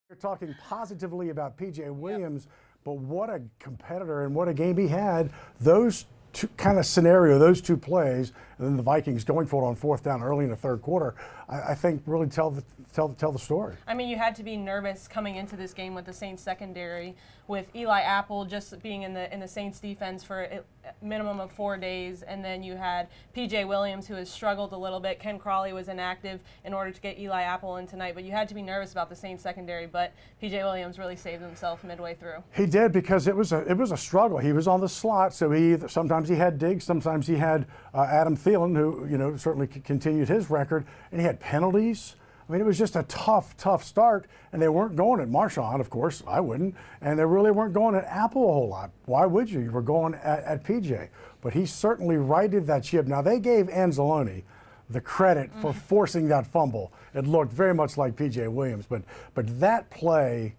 You're talking positively about P.J. Williams, but what a competitor and what a game he had. Those two kind of scenario, those two plays, and then the Vikings going for it on fourth down early in the third quarter, I think really tell the story. I mean, you had to be nervous coming into this game with the Saints secondary, with Eli Apple just being in the Saints defense for a minimum of 4 days, and then you had P.J. Williams, who has struggled a little bit. Ken Crawley was inactive in order to get Eli Apple in tonight, but you had to be nervous about the Saints secondary. But P.J. Williams really saved himself midway through. He did, because it was a struggle. He was on the slot, so sometimes he had Diggs, sometimes he had Adam Thielen, who certainly continued his record, and he had penalties. I mean, it was just a tough start, and they weren't going at Marshawn, of course, I wouldn't, and they really weren't going at Apple a whole lot. Why would you? You were going at PJ. But he certainly righted that ship. Now, they gave Anzalone the credit for forcing that fumble. It looked very much like P.J. Williams, but that play,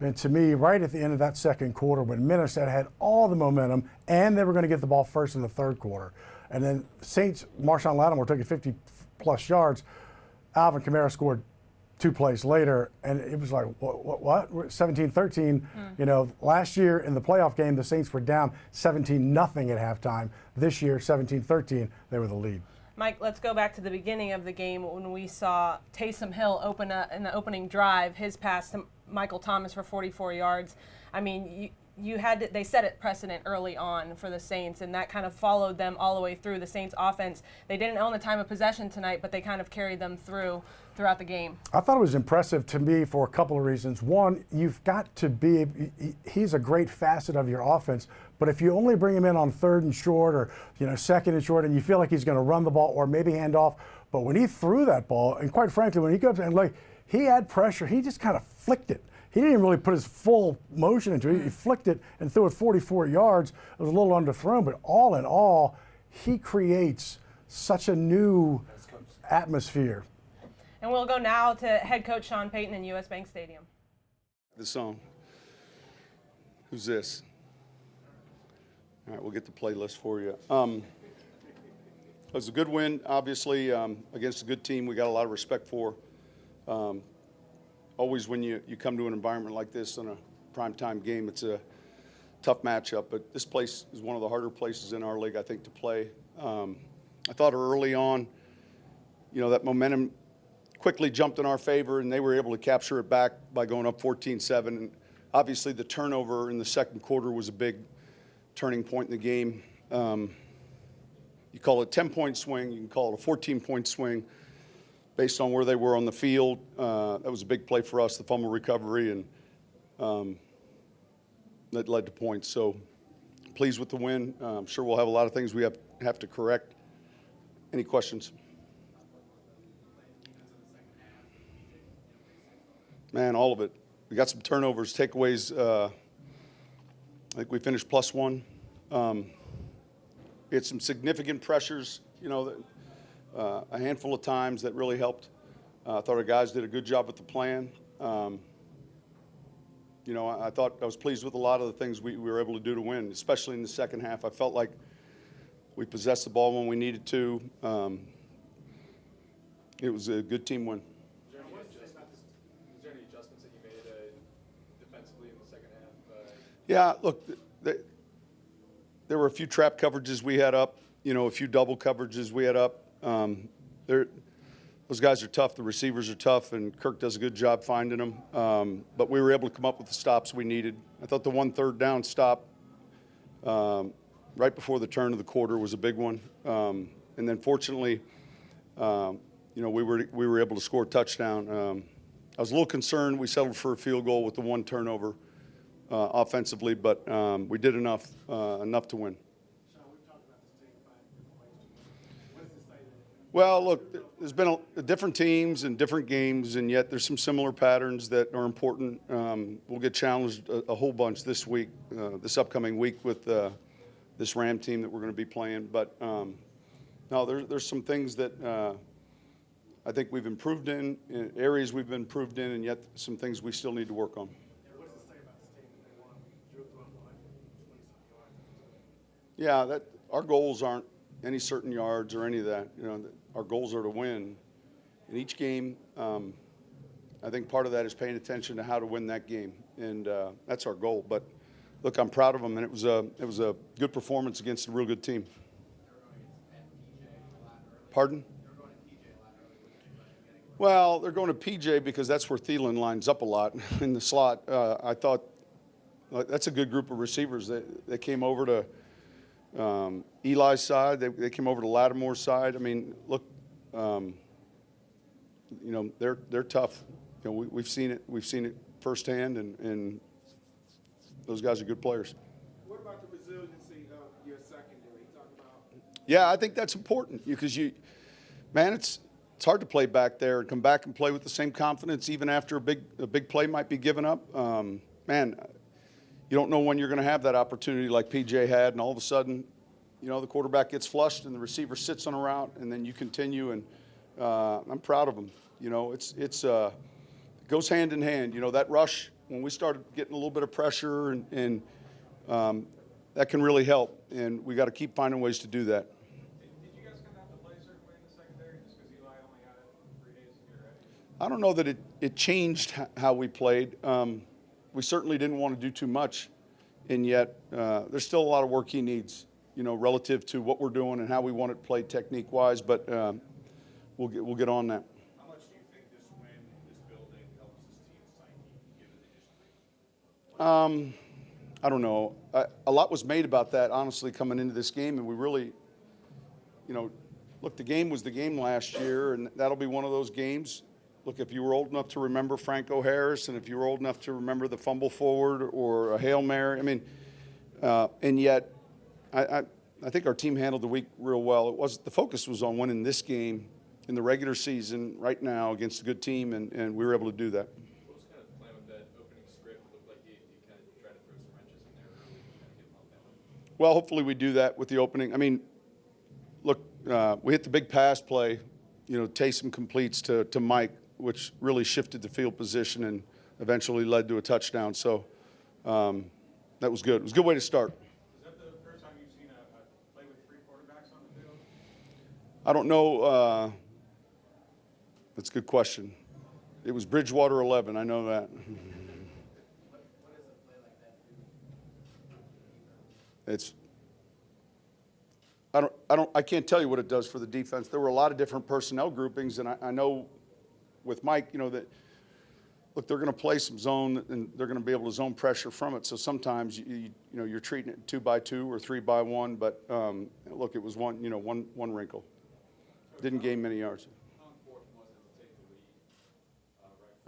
and to me, right at the end of that second quarter, when Minnesota had all the momentum and they were going to get the ball first in the third quarter, and then Saints, Marshawn Lattimore took it 50-plus yards, Alvin Kamara scored 2 plays later, and it was like, what? 17-13. Last year in the playoff game, the Saints were down 17-0 at halftime. This year, 17-13, they were the lead. Mike, let's go back to the beginning of the game when we saw Taysom Hill open up in the opening drive, his pass to Michael Thomas for 44 yards. I mean, they set it precedent early on for the Saints, and that kind of followed them all the way through. The Saints offense, they didn't own the time of possession tonight, but they kind of carried them throughout the game. I thought it was impressive to me for a couple of reasons. One, you've got to he's a great facet of your offense, but if you only bring him in on third and short or second and short, and you feel like he's going to run the ball or maybe hand off, but when he threw that ball, and quite frankly, when he goes and he had pressure, he just kind of flicked it. He didn't even really put his full motion into it. He flicked it and threw it 44 yards. It was a little underthrown, but all in all, he creates such a new atmosphere. And we'll go now to head coach Sean Payton in U.S. Bank Stadium. The song. Who's this? All right, we'll get the playlist for you. It was a good win, obviously, against a good team we got a lot of respect for. Always when you come to an environment like this in a primetime game, it's a tough matchup. But this place is one of the harder places in our league, I think, to play. I thought early on, that momentum quickly jumped in our favor, and they were able to capture it back by going up 14-7. And obviously, the turnover in the second quarter was a big turning point in the game. You call it a 10-point swing, you can call it a 14-point swing. Based on where they were on the field, that was a big play for us, the fumble recovery, and that led to points. So pleased with the win. I'm sure we'll have a lot of things we have to correct. Any questions? Man, all of it. We got some turnovers, takeaways. I think we finished +1. We had some significant pressures, a handful of times that really helped. I thought our guys did a good job with the plan. I thought I was pleased with a lot of the things we were able to do to win, especially in the second half. I felt like we possessed the ball when we needed to. It was a good team win. Is there any adjustments that you made defensively in the second half? Yeah, look, there were a few trap coverages we had up, a few double coverages we had up. Those guys are tough. The receivers are tough, and Kirk does a good job finding them. But we were able to come up with the stops we needed. I thought the 1 third down stop right before the turn of the quarter was a big one. And then fortunately, we were able to score a touchdown. I was a little concerned. We settled for a field goal with the 1 turnover offensively, but we did enough to win. Well, look, there's been different teams and different games, and yet there's some similar patterns that are important. We'll get challenged a whole bunch this week, this upcoming week with this Ram team that we're going to be playing. But no, there's some things that I think we've improved in areas we've improved in, and yet some things we still need to work on. What does it say about this team that they won? Drew throughout the life, 20-something yards? Yeah, our goals aren't any certain yards or any of that. Our goals are to win. In each game, I think part of that is paying attention to how to win that game, and that's our goal. But look, I'm proud of them, and it was a good performance against a real good team. Pardon? Well, they're going to PJ because that's where Thielen lines up a lot in the slot. I thought that's a good group of receivers. They came over to Eli's side. They came over to Lattimore's side. I mean, look, they're tough. We've seen it. We've seen it firsthand, and those guys are good players. What about the resiliency of your secondary? Talk about. Yeah, I think that's important because it's hard to play back there and come back and play with the same confidence even after a big play might be given up. You don't know when you're going to have that opportunity like PJ had, and all of a sudden, the quarterback gets flushed and the receiver sits on a route, and then you continue. And I'm proud of them. It goes hand in hand. That rush, when we started getting a little bit of pressure, and that can really help, and we got to keep finding ways to do that. Did you guys kind of have to play a certain way in the secondary just because Eli only had it 3 days to get ready? I don't know that it changed how we played. We certainly didn't want to do too much, and yet there's still a lot of work he needs, relative to what we're doing and how we want it played technique-wise, but we'll get on that. How much do you think this win in this building helps this team's psyche, given the history? I don't know. A lot was made about that, honestly, coming into this game, and we really, look, the game was the game last year, and that'll be one of those games. Look, if you were old enough to remember Franco Harris, and if you were old enough to remember the fumble forward or a Hail Mary, and yet I think our team handled the week real well. The focus was on winning this game in the regular season right now against a good team, and we were able to do that. What was kind of the plan with that opening script? It looked like you kind of tried to throw some wrenches in there early and kind of get them all down. Well, hopefully we do that with the opening. Look, we hit the big pass play. Taysom completes to Mike, which really shifted the field position and eventually led to a touchdown. So that was good. It was a good way to start. Is that the first time you've seen a play with 3 quarterbacks on the field? I don't know. That's a good question. It was Bridgewater 11. I know that. What does a play like that do? I can't tell you what it does for the defense. There were a lot of different personnel groupings, and I know with Mike, that look, they're going to play some zone, and they're going to be able to zone pressure from it. So sometimes you're treating it 2 by 2 or 3 by 1, but look, it was one wrinkle. Didn't gain many yards. How important was it to take the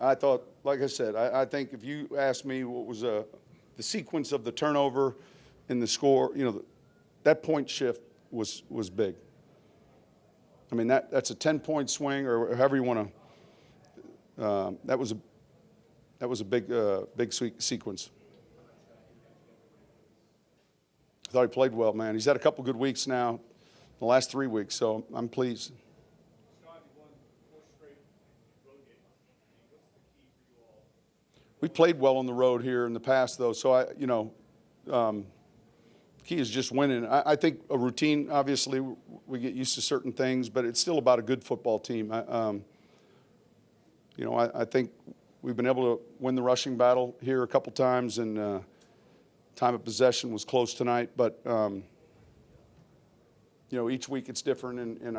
lead? I thought, like I said, I think if you asked me what was the sequence of the turnover and the score, that point shift was big. That's a 10-point swing, or however you want to. That was a big sequence. I thought he played well, man. He's had a couple good weeks now, the last 3 weeks, so I'm pleased. Scott, you won 4 straight road games. What's the key for you all? We played well on the road here in the past, though, so key is just winning. I think a routine, obviously, we get used to certain things, but it's still about a good football team. I think we've been able to win the rushing battle here a couple times, and time of possession was close tonight. But each week it's different, and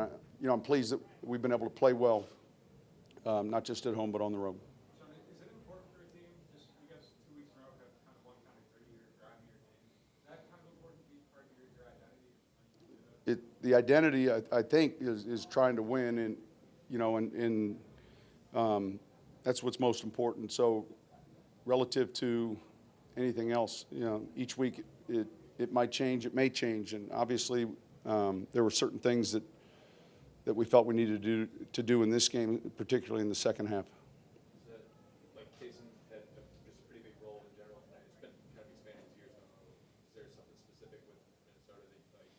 I'm pleased that we've been able to play well, not just at home but on the road. So is it important for a team, just you guys 2 weeks in a row have kind of one kind of 3-year drive in your game? Is that kind of important to be part of your identity? The identity, I think, is trying to win, and that's what's most important. So relative to anything else, each week it might change, it may change, and obviously there were certain things that we felt we needed to do in this game, particularly in the second half. Is that, like, Taysom had just a pretty big role in general tonight? It's been kind of expanding as years go on. Is there something specific with Minnesota that you thought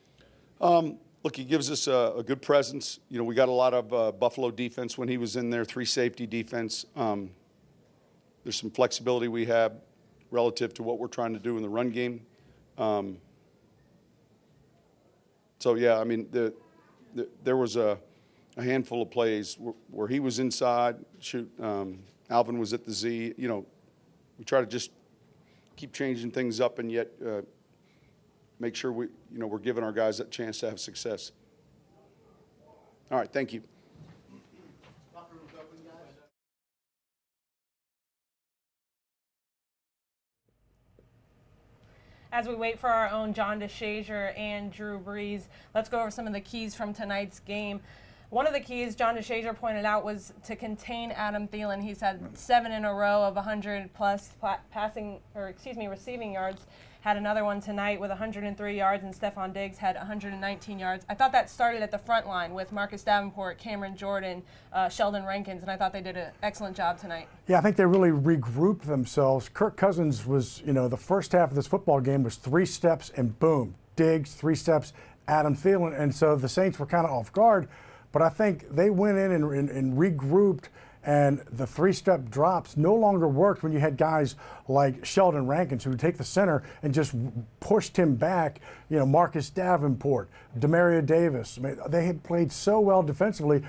you did? Look, he gives us a good presence. We got a lot of Buffalo defense when he was in there, 3 safety defense. There's some flexibility we have relative to what we're trying to do in the run game. So, yeah, there was a handful of plays where he was inside, Alvin was at the Z. You know, we try to just keep changing things up and yet make sure we're giving our guys that chance to have success. All right, thank you. As we wait for our own John DeShazier and Drew Brees, let's go over some of the keys from tonight's game. One of the keys John DeShazier pointed out was to contain Adam Thielen. He's had 7 in a row of 100-plus receiving yards. Had another one tonight with 103 yards, and Stephon Diggs had 119 yards. I thought that started at the front line with Marcus Davenport, Cameron Jordan, Sheldon Rankins, and I thought they did an excellent job tonight. Yeah, I think they really regrouped themselves. Kirk Cousins was, the first half of this football game was 3 steps and boom, Diggs, 3 steps, Adam Thielen. And so the Saints were kind of off guard, but I think they went in and regrouped, and the 3-step drops no longer worked when you had guys like Sheldon Rankins who would take the center and just pushed him back. Marcus Davenport, Demario Davis. I mean, they had played so well defensively.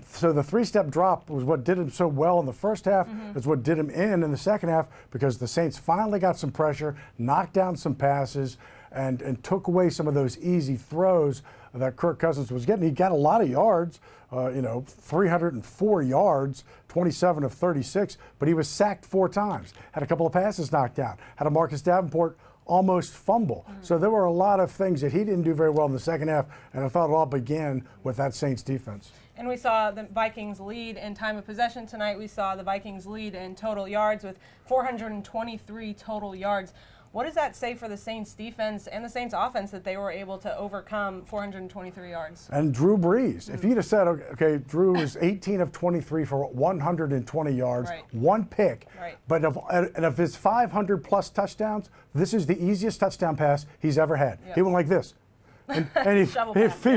So the 3-step drop was what did him so well in the first half. It's what did him in the second half, because the Saints finally got some pressure, knocked down some passes, and took away some of those easy throws that Kirk Cousins was getting. He got a lot of yards, 304 yards, 27 of 36, but he was sacked 4 times, had a couple of passes knocked down, had a Marcus Davenport almost fumble. So there were a lot of things that he didn't do very well in the second half, and I thought it all began with that Saints defense. And we saw the Vikings lead in time of possession tonight. We saw the Vikings lead in total yards with 423 total yards. What does that say for the Saints defense and the Saints offense that they were able to overcome 423 yards? And Drew Brees. If you'd have said, okay, Drew was 18 of 23 for 120 yards, right, 1 pick, right, but of his 500-plus touchdowns, this is the easiest touchdown pass he's ever had. Yep. He went like this. And he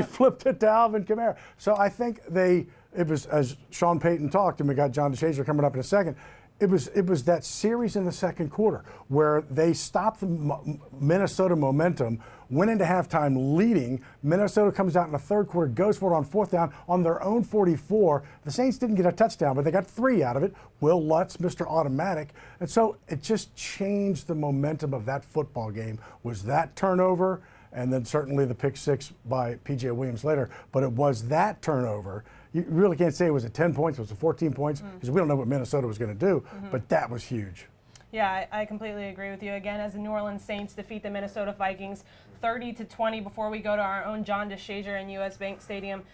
flipped it to Alvin Kamara. So I think it was, as Sean Payton talked, and we got John DeShazier coming up in a second, it was that series in the second quarter where they stopped the Minnesota momentum, went into halftime leading. Minnesota comes out in the third quarter, goes for it on 4th down on their own 44. The Saints didn't get a touchdown, but they got 3 out of it. Will Lutz, Mr. Automatic. And so it just changed the momentum of that football game, was that turnover, and then certainly the pick 6 by P.J. Williams later. But it was that turnover. You really can't say it was at 10 points, it was at 14 points, because we don't know what Minnesota was going to do, but that was huge. Yeah, I completely agree with you. Again, as the New Orleans Saints defeat the Minnesota Vikings 30-20 before we go to our own John DeShazier in U.S. Bank Stadium.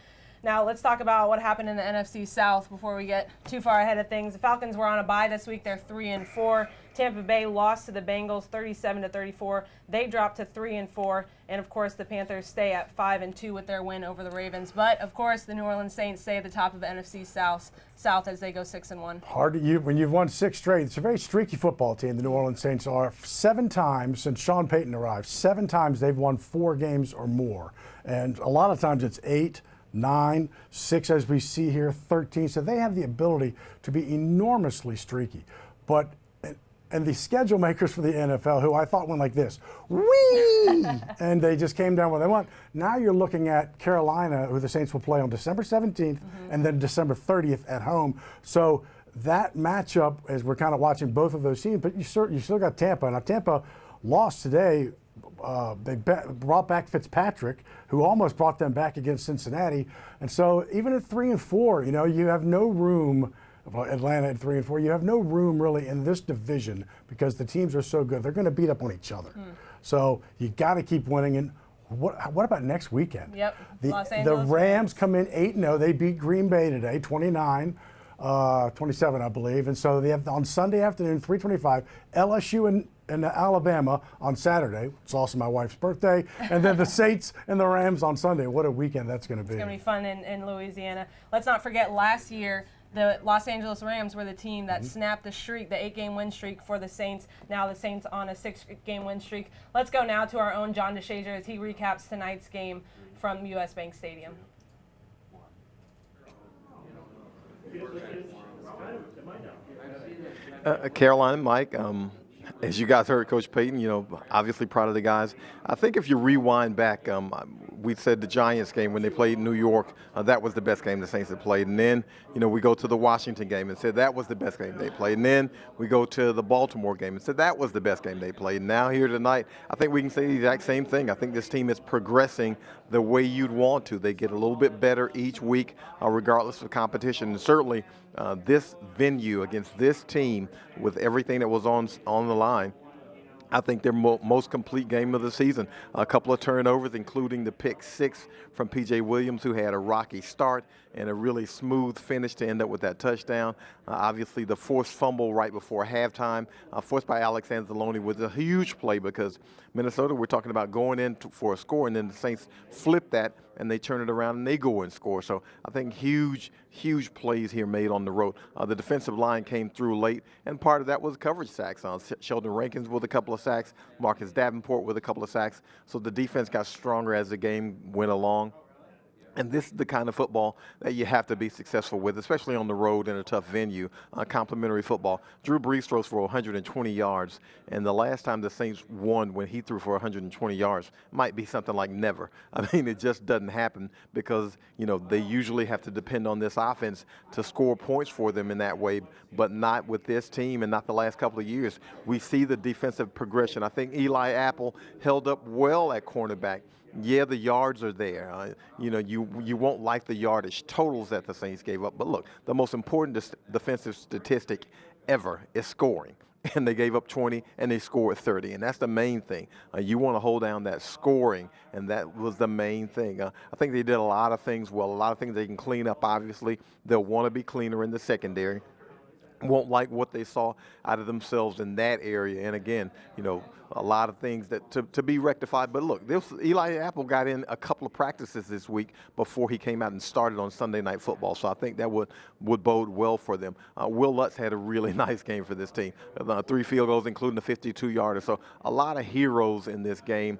Now, let's talk about what happened in the NFC South before we get too far ahead of things. The Falcons were on a bye this week. They're 3-4. Tampa Bay lost to the Bengals 37-34. They dropped to 3-4. And, of course, the Panthers stay at 5-2 with their win over the Ravens. But, of course, the New Orleans Saints stay at the top of the NFC South as they go 6-1. Hard to when you've won 6 straight. It's a very streaky football team, the New Orleans Saints are. 7 times since Sean Payton arrived, 7 times they've won 4 games or more. And a lot of times it's 8, 9, 6 as we see here, 13. So they have the ability to be enormously streaky. But and the schedule makers for the NFL, who I thought went like this, whee! And they just came down where they want. Now you're looking at Carolina, who the Saints will play on December 17th and then December 30th at home. So that matchup, as we're kind of watching both of those teams, but you still got Tampa. Now Tampa lost today. They brought back Fitzpatrick, who almost brought them back against Cincinnati. And so even at 3-4, you have no room. Atlanta at 3-4, you have no room really in this division because the teams are so good. They're going to beat up on each other. So you got to keep winning. And what about next weekend? Yep. The Rams come in 8-0. They beat Green Bay today, 29-27, I believe. And so they have on Sunday afternoon, 3:25, LSU and Alabama on Saturday. It's also my wife's birthday. And then the Saints and the Rams on Sunday. What a weekend that's going to be. It's going to be fun in Louisiana. Let's not forget last year, the Los Angeles Rams were the team that snapped the streak, the 8-game win streak for the Saints. Now the Saints on a 6-game win streak. Let's go now to our own John DeShazier as he recaps tonight's game from U.S. Bank Stadium. Carolina, Mike, as you guys heard Coach Payton, obviously proud of the guys. I think if you rewind back, we said the Giants game when they played New York, that was the best game the Saints had played. And then, we go to the Washington game and said that was the best game they played. And then we go to the Baltimore game and said that was the best game they played. And now here tonight, I think we can say the exact same thing. I think this team is progressing the way you'd want to. They get a little bit better each week, regardless of competition. And certainly this venue against this team with everything that was on the line, I think their most complete game of the season. A couple of turnovers, including the pick 6 from P.J. Williams, who had a rocky start and a really smooth finish to end up with that touchdown. Obviously, the forced fumble right before halftime, forced by Alex Anzalone, was a huge play because Minnesota, we're talking about going in for a score, and then the Saints flip that, and they turn it around, and they go and score. So I think huge plays here made on the road. The defensive line came through late, and part of that was coverage sacks. Sheldon Rankins with a couple of sacks, Marcus Davenport with a couple of sacks. So the defense got stronger as the game went along. And this is the kind of football that you have to be successful with, especially on the road in a tough venue, complimentary football. Drew Brees throws for 120 yards, and the last time the Saints won when he threw for 120 yards might be something like never. I mean, it just doesn't happen because, they usually have to depend on this offense to score points for them in that way, but not with this team and not the last couple of years. We see the defensive progression. I think Eli Apple held up well at cornerback. Yeah, the yards are there. You won't like the yardage totals that the Saints gave up. But look, the most important defensive statistic ever is scoring. And they gave up 20, and they scored 30. And that's the main thing. You want to hold down that scoring, and that was the main thing. I think they did a lot of things well, a lot of things they can clean up, obviously. They'll want to be cleaner in the secondary. Won't like what they saw out of themselves in that area. And again, a lot of things that to be rectified. But look, Eli Apple got in a couple of practices this week before he came out and started on Sunday Night Football. So I think that would bode well for them. Will Lutz had a really nice game for this team. 3 field goals, including a 52-yarder. So a lot of heroes in this game,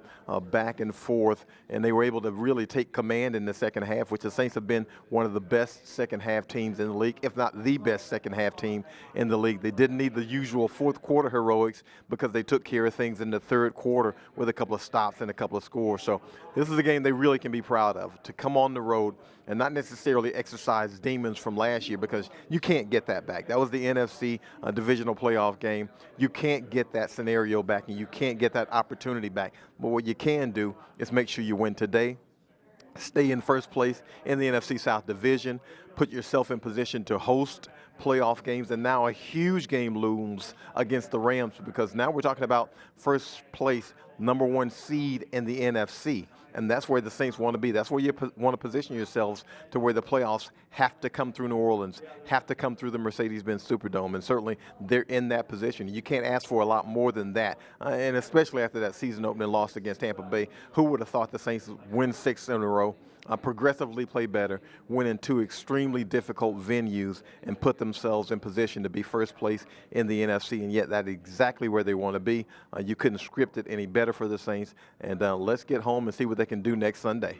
back and forth. And they were able to really take command in the second half, which the Saints have been one of the best second-half teams in the league, if not the best second-half team in the league. They didn't need the usual fourth quarter heroics because they took care of things in the third quarter with a couple of stops and a couple of scores. So this is a game they really can be proud of, to come on the road and not necessarily exercise demons from last year, because you can't get that back. That was the NFC divisional playoff game. You can't get that scenario back, and you can't get that opportunity back. But what you can do is make sure you win today, stay in first place in the NFC South Division, put yourself in position to host playoff games, and now a huge game looms against the Rams, because now we're talking about first place, number 1 seed in the NFC, and that's where the Saints want to be. That's where you want to position yourselves, to where the playoffs have to come through New Orleans, have to come through the Mercedes-Benz Superdome, and certainly they're in that position. You can't ask for a lot more than that, and especially after that season opening loss against Tampa Bay. Who would have thought the Saints would win 6 in a row? Progressively play better, win in 2 extremely difficult venues, and put themselves in position to be first place in the NFC. And yet that's exactly where they want to be. You couldn't script it any better for the Saints. And let's get home and see what they can do next Sunday.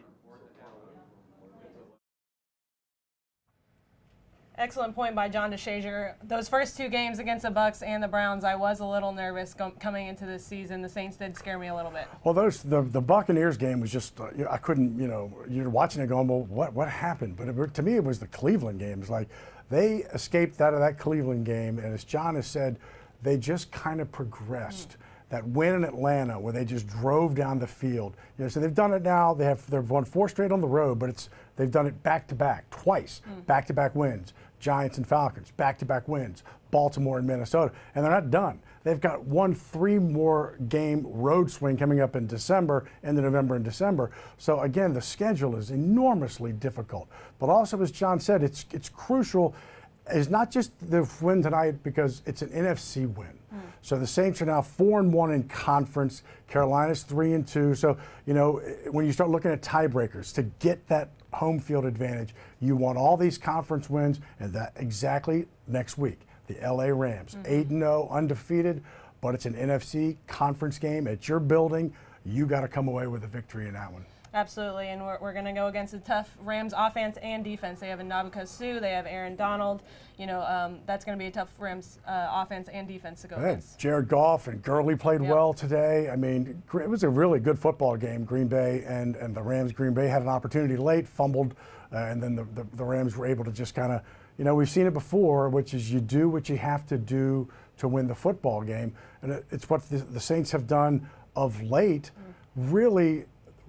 Excellent point by John DeShazier. Those first 2 games against the Bucs and the Browns, I was a little nervous coming into this season. The Saints did scare me a little bit. Well, the Buccaneers game was just I couldn't, you're watching it going, well, what happened? But to me, it was the Cleveland game. It's like they escaped out of that Cleveland game, and as John has said, they just kind of progressed. That win in Atlanta, where they just drove down the field. So they've done it now. They've won 4 straight on the road, but they've done it back to back, twice, back to back wins. Giants and Falcons, back to back wins. Baltimore and Minnesota, and they're not done. They've got 3 more game road swing coming up in December, end of November and December. So again, the schedule is enormously difficult. But also, as John said, it's crucial. It's not just the win tonight because it's an NFC win. So the Saints are now 4-1 in conference. Carolina's 3-2. So, when you start looking at tiebreakers to get that home field advantage, you want all these conference wins, and that exactly next week. The LA Rams, 8-0, undefeated, but it's an NFC conference game at your building. You got to come away with a victory in that one. Absolutely, and we're going to go against a tough Rams offense and defense. They have Ndamukong Suh, they have Aaron Donald. That's going to be a tough Rams offense and defense to go against. Jared Goff and Gurley played well today. I mean, it was a really good football game. Green Bay and the Rams. Green Bay had an opportunity late, fumbled, and then the Rams were able to just kind of, we've seen it before, which is you do what you have to do to win the football game. And it's what the Saints have done of late, really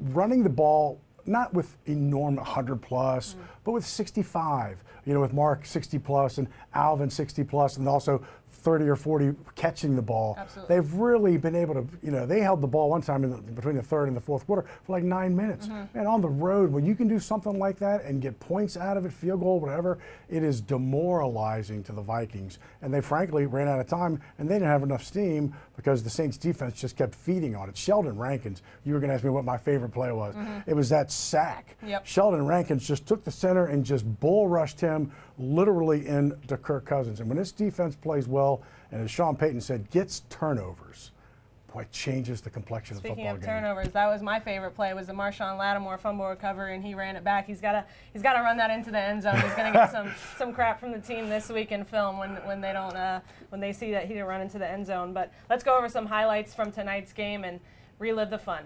running the ball, not with enormous 100+, but with 65, with Mark 60+, and Alvin 60+, and also 30 or 40 catching the ball. Absolutely. They've really been able to, they held the ball one time between the third and the fourth quarter for like 9 minutes. And on the road, when you can do something like that and get points out of it, field goal, whatever, it is demoralizing to the Vikings. And they frankly ran out of time, and they didn't have enough steam because the Saints defense just kept feeding on it. Sheldon Rankins, you were going to ask me what my favorite play was. It was that sack. Yep. Sheldon Rankins just took the center and just bull rushed him literally into Kirk Cousins. And when this defense plays well, and as Sean Payton said, gets turnovers, boy, it changes the complexion of the football game. Speaking of turnovers, that was my favorite play, was the Marshawn Lattimore fumble recovery, and he ran it back. He's got to run that into the end zone. He's going to get some crap from the team this week in film when they don't when they see that he didn't run into the end zone. But let's go over some highlights from tonight's game and relive the fun.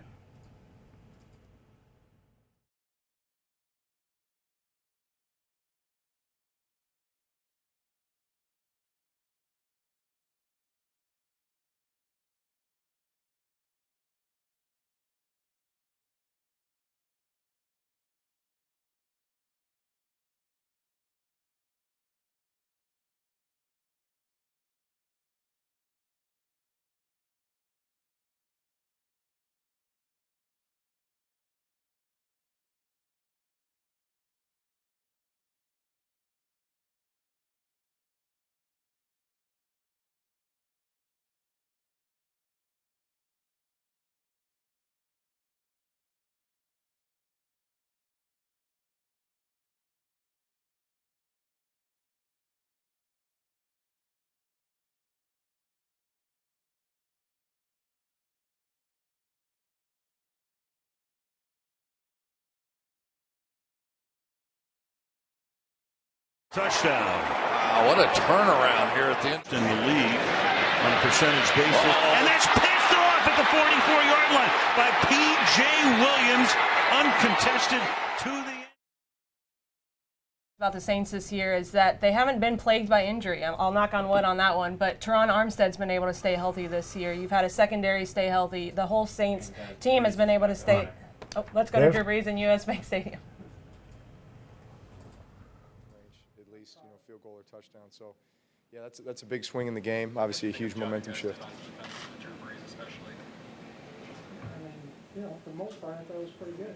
Touchdown. Wow, what a turnaround here at the end. In the league on a percentage basis. And that's passed off at the 44-yard line by P.J. Williams, uncontested to the end. About the Saints this year is that they haven't been plagued by injury. I'll knock on wood on that one, but Teron Armstead's been able to stay healthy this year. You've had a secondary stay healthy. The whole Saints team has been able to stay. Oh, let's go to Drew Brees in U.S. Bank Stadium. At least, field goal or touchdown. So, yeah, that's a big swing in the game. Obviously, a huge momentum shift. I mean, for the most part, I thought it was pretty good.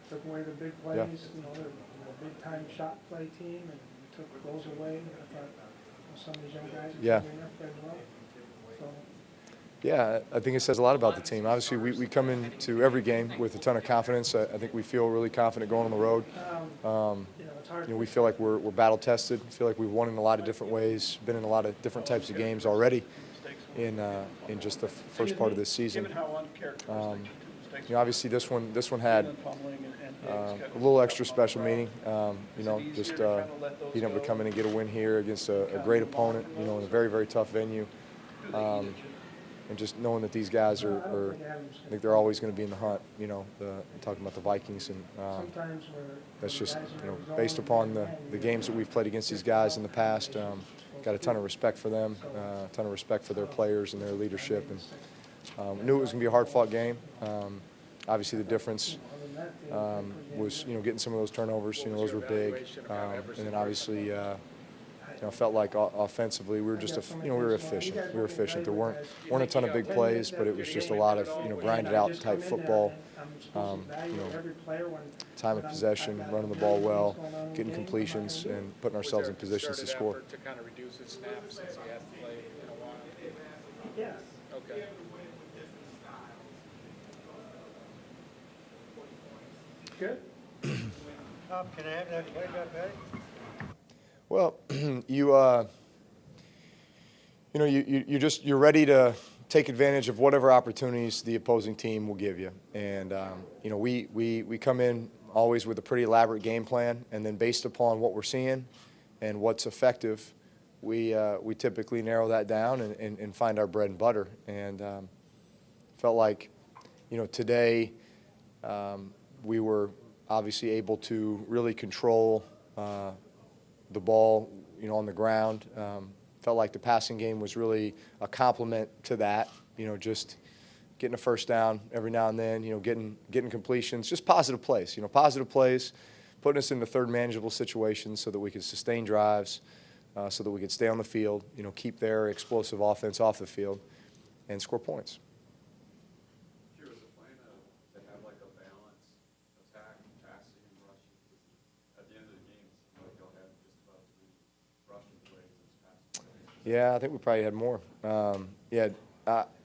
Took away the big plays, they're a big-time shot play team, and took those away. I thought some of these young guys played well. So, yeah, I think it says a lot about the team. Obviously, we come into every game with a ton of confidence. I think we feel really confident going on the road. We feel like we're battle tested. Feel like we've won in a lot of different ways. Been in a lot of different types of games already in just the first part of this season. Obviously, this one had a little extra special meaning. Just being able to come in and get a win here against a great opponent. In a very, very tough venue. And just knowing that these guys I think they're always going to be in the hunt. Talking about the Vikings, and that's just based upon the games that we've played against these guys in the past. Got a ton of respect for them, a ton of respect for their players and their leadership, and knew it was going to be a hard-fought game. Obviously, the difference was getting some of those turnovers. Those were big, and then obviously. Felt like offensively we were just we were efficient. We were efficient. There weren't a ton of big plays, but it was just a lot of grinded out type football. Time of possession, running the ball well, getting completions, and putting ourselves in positions to score. To kind of reduce his snaps since he has to play in a while. yes. Okay. Good. Can I have that play back, Patty? Well, you're ready to take advantage of whatever opportunities the opposing team will give you. And, you know, we come in always with a pretty elaborate game plan, and then based upon what we're seeing and what's effective, we typically narrow that down and find our bread and butter. And felt like, you know, today we were obviously able to really control the ball, you know, on the ground. Felt like the passing game was really a complement to that, you know, just getting a first down every now and then, you know, getting completions, just positive plays, you know, positive plays, putting us into third manageable situations so that we could sustain drives, so that we could stay on the field, you know, keep their explosive offense off the field and score points. Here was a plan to have like a balance, attack, passing, and rushing. At the end of the game, like y'all had just about 3 rushing plays and passing. Yeah, I think we probably had more.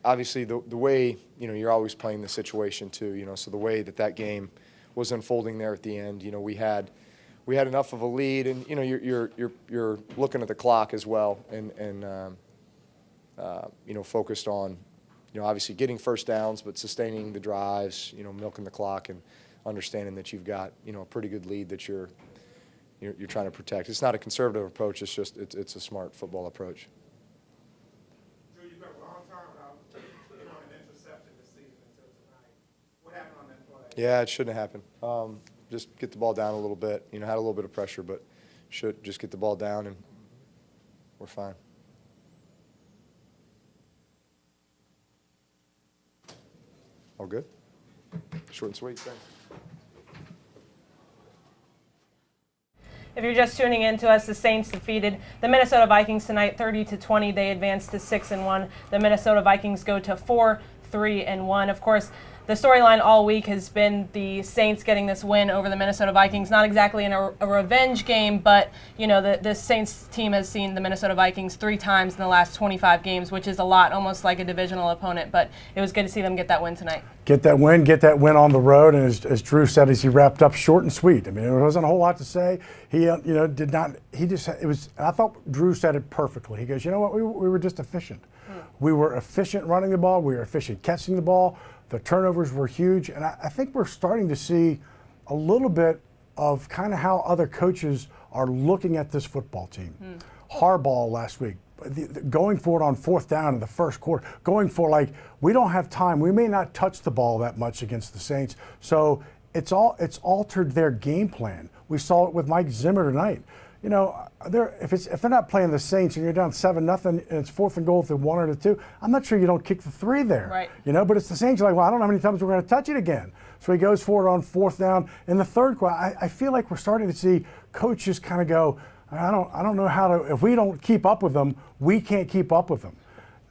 Obviously, the way, you know, you're always playing the situation too, you know, so the way that game was unfolding there at the end, you know, we had enough of a lead, and you know, you're looking at the clock as well, and you know, focused on, you know, obviously getting first downs, but sustaining the drives, you know, milking the clock, and understanding that you've got, you know, a pretty good lead that you're trying to protect. It's not a conservative approach. It's just it's a smart football approach. Drew, you've been a long time without, you know, an interception this season until tonight. What happened on that play? Yeah, it shouldn't have happened. Just get the ball down a little bit. You know, had a little bit of pressure, but should just get the ball down and we're fine. All good? Short and sweet, thanks. If you're just tuning in to us, the Saints defeated the Minnesota Vikings tonight 30-20. They advanced to 6-1. The Minnesota Vikings go to 4-3-1. Of course, the storyline all week has been the Saints getting this win over the Minnesota Vikings. Not exactly in a revenge game, but you know, the Saints team has seen the Minnesota Vikings 3 times in the last 25 games, which is a lot, almost like a divisional opponent. But it was good to see them get that win tonight. Get that win on the road, and as Drew said, as he wrapped up, short and sweet. I mean, there wasn't a whole lot to say. He, you know, did not. He just it was. I thought Drew said it perfectly. He goes, you know what? We were just efficient. We were efficient running the ball. We were efficient catching the ball. The turnovers were huge, and I think we're starting to see a little bit of kind of how other coaches are looking at this football team. Harbaugh last week, going for it on 4th down in the first quarter, going for like, we don't have time. We may not touch the ball that much against the Saints, so it's altered their game plan. We saw it with Mike Zimmer tonight. You know, if they're not playing the Saints and you're down 7-0 and it's 4th and goal if they're 1 or 2, I'm not sure you don't kick the 3 there. Right. You know, but it's the Saints. You're like, well, I don't know how many times we're going to touch it again. So he goes for it on 4th down in the 3rd quarter. I feel like we're starting to see coaches kind of go, I don't know how to. If we don't keep up with them, we can't keep up with them.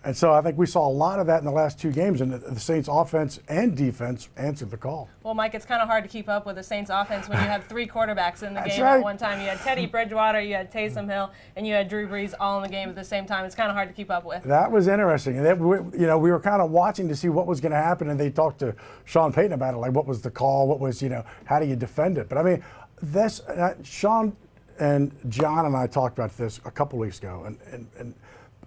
And so I think we saw a lot of that in the last 2 games, and the Saints offense and defense answered the call. Well, Mike, it's kind of hard to keep up with the Saints offense when you have 3 quarterbacks in the game at one time. You had Teddy Bridgewater, you had Taysom Hill, and you had Drew Brees all in the game at the same time. It's kind of hard to keep up with. That was interesting. And you know, we were kind of watching to see what was going to happen, and they talked to Sean Payton about it, like what was the call, what was, you know, how do you defend it? But I mean, this Sean and John and I talked about this a couple weeks ago, and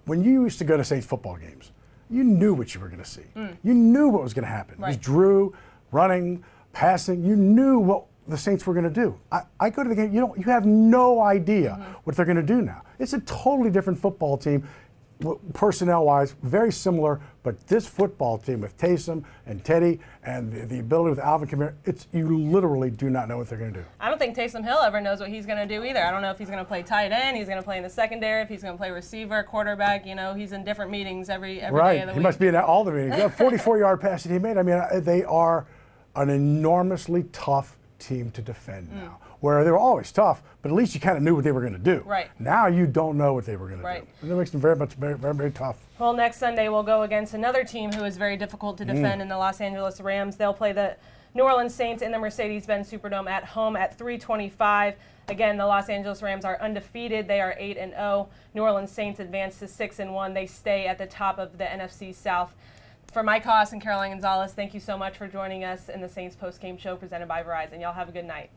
when you used to go to Saints football games, you knew what you were going to see. You knew what was going to happen. Right. It was Drew running, passing. You knew what the Saints were going to do. I go to the game. You have no idea what they're going to do now. It's a totally different football team, personnel-wise, very similar. But this football team with Taysom and Teddy and the ability with Alvin Kamara, you literally do not know what they're going to do. I don't think Taysom Hill ever knows what he's going to do either. I don't know if he's going to play tight end, he's going to play in the secondary, if he's going to play receiver, quarterback. You know, he's in different meetings every day of the week. He must be in all the meetings. The 44-yard pass that he made. I mean, they are an enormously tough team to defend now. Where they were always tough, but at least you kind of knew what they were going to do. Right. Now you don't know what they were going to do. And that makes them very tough. Well, next Sunday we'll go against another team who is very difficult to defend in the Los Angeles Rams. They'll play the New Orleans Saints in the Mercedes-Benz Superdome at home at 3:25. Again, the Los Angeles Rams are undefeated. They are 8-0. New Orleans Saints advance to 6-1. They stay at the top of the NFC South. For Mike Haas and Caroline Gonzalez, thank you so much for joining us in the Saints postgame show presented by Verizon. Y'all have a good night.